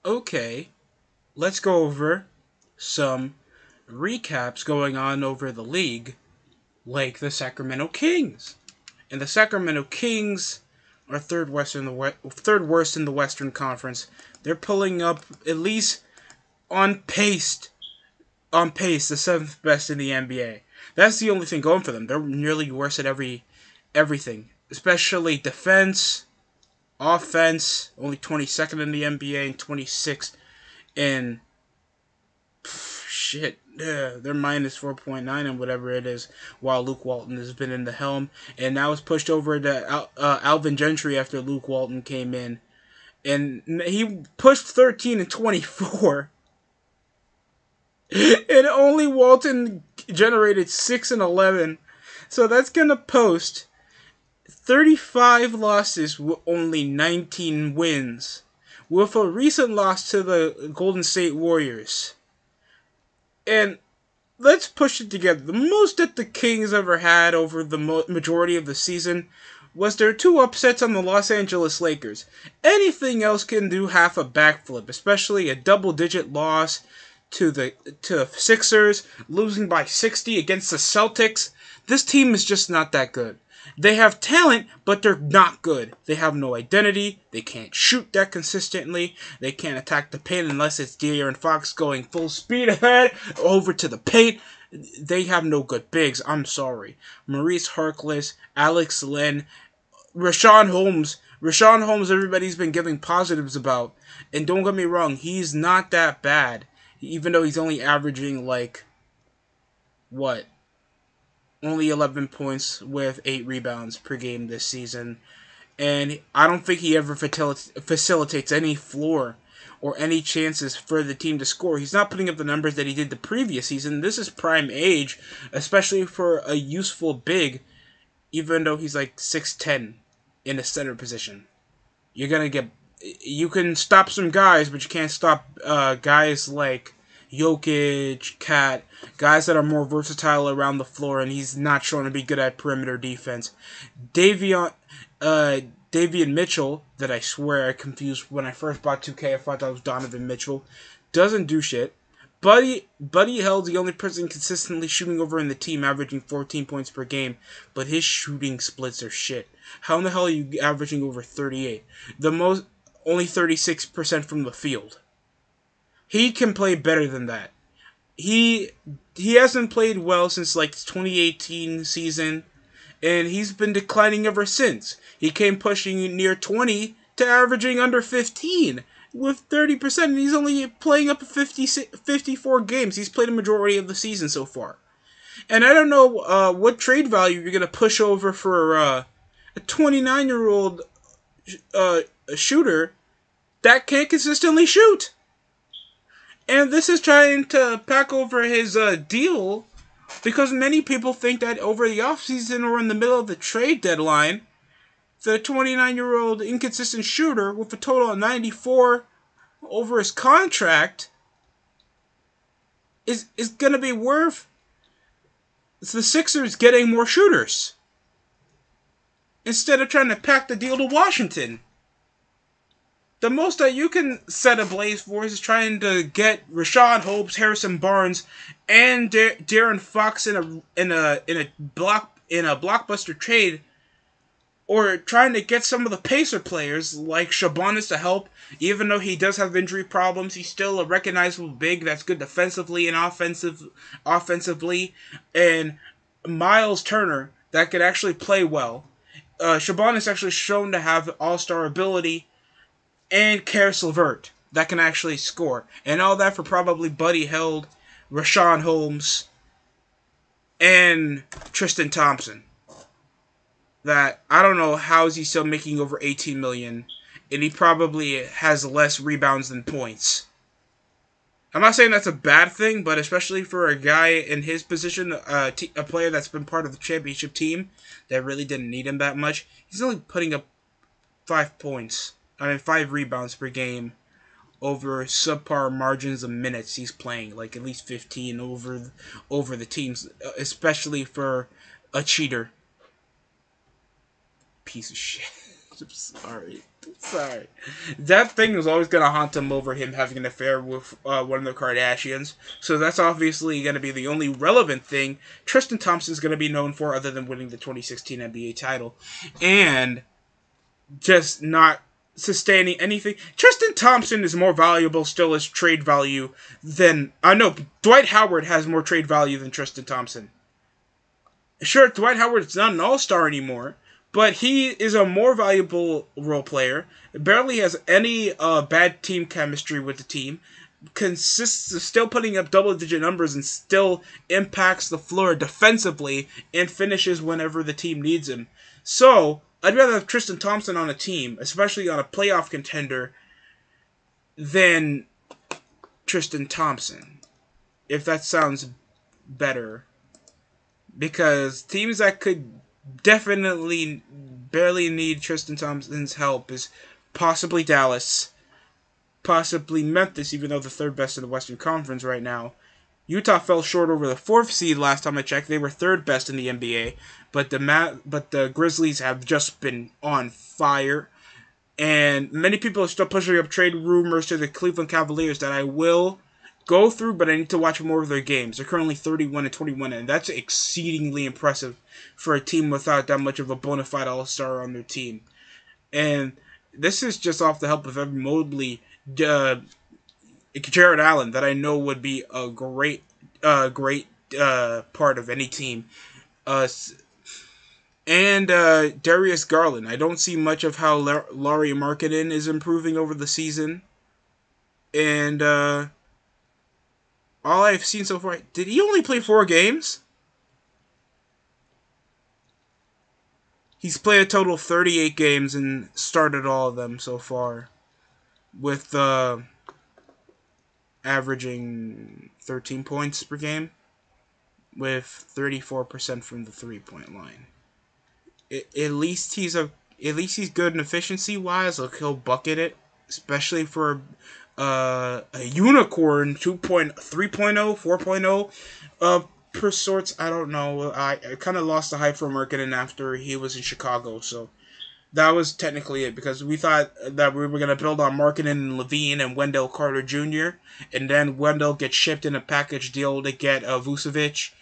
Okay, let's go over some recaps going on over the league, like the Sacramento Kings. And the Sacramento Kings are third worst in the Western Conference. They're pulling up at least on pace the seventh best in the NBA. That's the only thing going for them. They're nearly worse at everything, especially defense, offense. Only 22nd in the NBA and 26th in shit. Yeah, they're minus 4.9 and whatever it is, while Luke Walton has been in the helm, and now it's pushed over to Alvin Gentry after Luke Walton came in, and he pushed 13 and 24. And only Walton generated 6 and 11. So that's going to post 35 losses with only 19 wins, with a recent loss to the Golden State Warriors. And let's push it together. The most that the Kings ever had over the majority of the season was their 2 upsets on the Los Angeles Lakers. Anything else can do half a backflip, especially a double-digit loss to the Sixers, losing by 60 against the Celtics. This team is just not that good. They have talent, but they're not good. They have no identity. They can't shoot that consistently. They can't attack the paint unless it's De'Aaron Fox going full speed ahead over to the paint. They have no good bigs. I'm sorry. Maurice Harkless, Alex Len, Rashawn Holmes. Rashawn Holmes, everybody's been giving positives about. And don't get me wrong, he's not that bad. Even though he's only averaging, only 11 points with 8 rebounds per game this season. And I don't think he ever facilitates any floor or any chances for the team to score. He's not putting up the numbers that he did the previous season. This is prime age, especially for a useful big, even though he's 6'10" in a center position. You can stop some guys, but you can't stop guys like Jokic, Cat, guys that are more versatile around the floor, and he's not shown to be good at perimeter defense. Davion Mitchell, that I swear I confused when I first bought 2K, I thought that was Donovan Mitchell, doesn't do shit. Buddy Hield's the only person consistently shooting over in the team, averaging 14 points per game, but his shooting splits are shit. How in the hell are you averaging over 38? Only 36% from the field. He can play better than that. He hasn't played well since 2018 season, and he's been declining ever since. He came pushing near 20 to averaging under 15 with 30%, and he's only playing up 54 games. He's played a majority of the season so far. And I don't know what trade value you're going to push over for a 29-year-old shooter that can't consistently shoot. And this is trying to pack over his deal because many people think that over the offseason or in the middle of the trade deadline, the 29-year-old inconsistent shooter with a total of 94 over his contract is going to be worth the Sixers getting more shooters instead of trying to pack the deal to Washington. The most that you can set ablaze for is trying to get Rashawn Holmes, Harrison Barnes, and De'Aaron Fox in a blockbuster trade, or trying to get some of the Pacer players like Sabonis to help. Even though he does have injury problems, he's still a recognizable big that's good defensively and offensively, and Miles Turner that could actually play well. Sabonis actually shown to have all-star ability, and Karis LeVert that can actually score. And all that for probably Buddy Hield, Rashawn Holmes, and Tristan Thompson. That, I don't know how is he still making over $18 million, and he probably has less rebounds than points. I'm not saying that's a bad thing, but especially for a guy in his position, a player that's been part of the championship team that really didn't need him that much, he's only putting up 5 rebounds per game over subpar margins of minutes he's playing, at least 15 over the teams, especially for a cheater. Piece of shit. I'm sorry. I'm sorry. That thing was always going to haunt him over him having an affair with one of the Kardashians. So that's obviously going to be the only relevant thing Tristan Thompson's going to be known for other than winning the 2016 NBA title. And just not sustaining anything. Tristan Thompson is more valuable still as trade value than... I know, Dwight Howard has more trade value than Tristan Thompson. Sure, Dwight Howard's not an all-star anymore, but he is a more valuable role player, barely has any bad team chemistry with the team, consists of still putting up double-digit numbers and still impacts the floor defensively and finishes whenever the team needs him. So, I'd rather have Tristan Thompson on a team, especially on a playoff contender, than Tristan Thompson, if that sounds better. Because teams that could definitely barely need Tristan Thompson's help is possibly Dallas, possibly Memphis, even though they're third best in the Western Conference right now. Utah fell short over the 4th seed last time I checked. They were third best in the NBA, but the Grizzlies have just been on fire. And many people are still pushing up trade rumors to the Cleveland Cavaliers that I will go through, but I need to watch more of their games. They're currently 31-21, and that's exceedingly impressive for a team without that much of a bona fide all-star on their team. And this is just off the help of Evan Mobley, Jared Allen, that I know would be a great part of any team. And Darius Garland. I don't see much of how Lauri Markkanen is improving over the season. And all I've seen so far... Did he only play 4 games? He's played a total of 38 games and started all of them so far. With averaging 13 points per game. With 34% from the 3-point line. At least he's good in efficiency wise. Like, he'll bucket it, especially for a unicorn 2.3.0, 4.0 per sorts. I don't know. I kind of lost the hype for Markkanen after he was in Chicago, so that was technically it, because we thought that we were going to build on Markkanen and Levine and Wendell Carter Jr., and then Wendell gets shipped in a package deal to get Vucevic,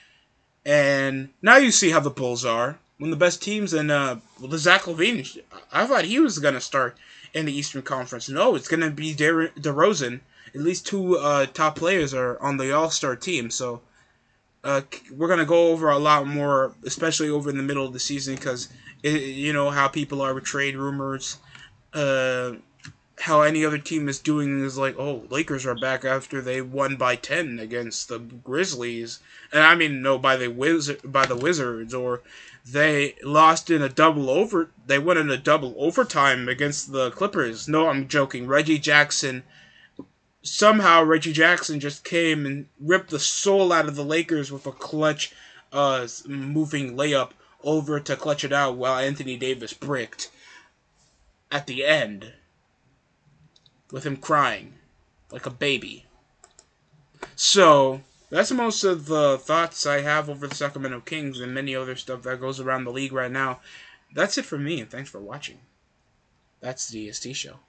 and now you see how the Bulls are. One of the best teams, and the Zach LaVine, I thought he was going to start in the Eastern Conference. No, it's going to be DeRozan. At least 2 top players are on the All-Star team, so we're going to go over a lot more, especially over in the middle of the season, because you know how people are with trade rumors. How any other team is doing is like, oh, Lakers are back after they won by 10 against the Grizzlies, and I mean no, by the Wizards, or they lost in they won in a double overtime against the Clippers. No, I'm joking. Reggie Jackson just came and ripped the soul out of the Lakers with a clutch moving layup over to clutch it out while Anthony Davis bricked at the end, with him crying like a baby. So that's most of the thoughts I have over the Sacramento Kings and many other stuff that goes around the league right now. That's it for me, and thanks for watching. That's the EST Show.